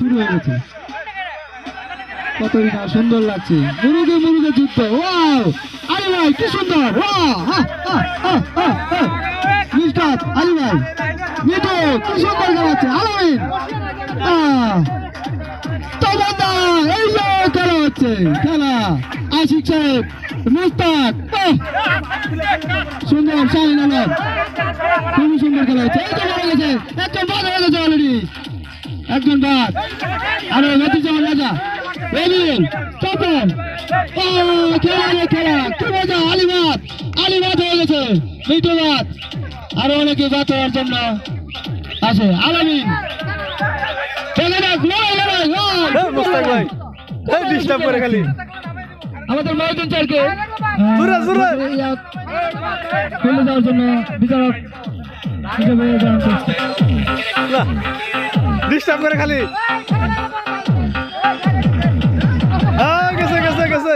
শুরু হয়ে গেছে। কতই না সুন্দর লাগছে, মুরুগে মুরুগে যুদ্ধ। ওয়াও আলী ভাই কি সুন্দর, মিস্টার আলী ভাই মিঠু কি সুন্দর খেলাচ্ছে। আলামিন এই যে খেলা হচ্ছে, খেলা আশিক সাহেব মুস্তাক সুন্দর, শাহিন আলম খুবই সুন্দর খেলা হচ্ছে। এই তো হয়ে গেছে, একজন বাদ হয়ে গেছে অলরেডি, একজন বাদ। আরো মতিজামান রাজা রবিউল তপন খেলা রে খেলা, কি মজা। আলিবাদ হয়ে গেছে, মিঠু বাদ, আরো অনেকে বাদ হওয়ার জন্য আছে। আলামিন আমাদের মহিউদ্দিন স্যারকে খেলে যাওয়ার জন্য বিচারক হিসেবে ডিস্টার্ব করে খালি গেছে গেছে গেছে।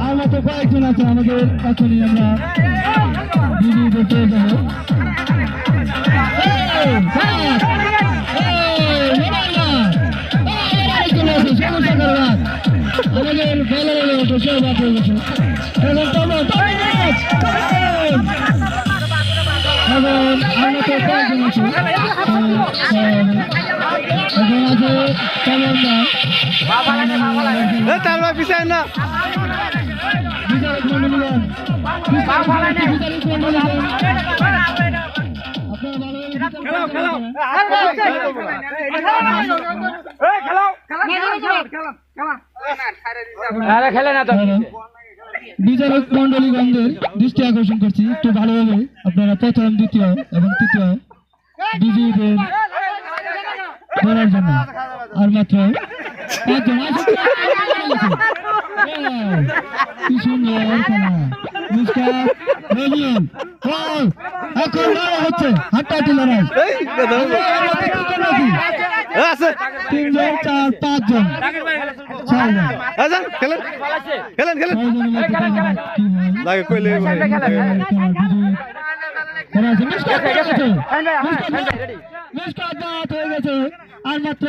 আমরা তো কয়েকজন আছে আমাদের এখনই আমরা ভিডিও দেখতে যাবো। আমাদের বলার বসে বাদ হয়ে গেছে। আমরা তো কয়েকজন আছি, তার ভাই পিছায় না বিচারক মন্ডলীগণ বিচারক মন্ডলীগণদের দৃষ্টি আকর্ষণ করছি, একটু ভালোভাবে আপনারা প্রথম, দ্বিতীয় এবং তৃতীয় বিজয়ীদের ধরার জন্য। আর মাত্র 5 জন। কি সুন্দর খেলা, এখন লড়াই হচ্ছে, হাড্ডাহাড্ডি লড়াই। 3 জন 4 5 জন 6 জন খেলেন খেলেন খেলেন আর মাত্র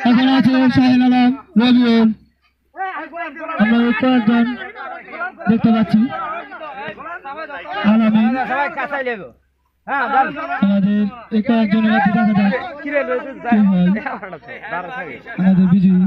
এখন আছে শাহিন আলম, রবিউল, আমরা কয়েকজন দেখতে পাচ্ছি। আলামিন আমাদের এই কয়েকজনের মধ্যে দেখা যায় আমাদের বিজয়ী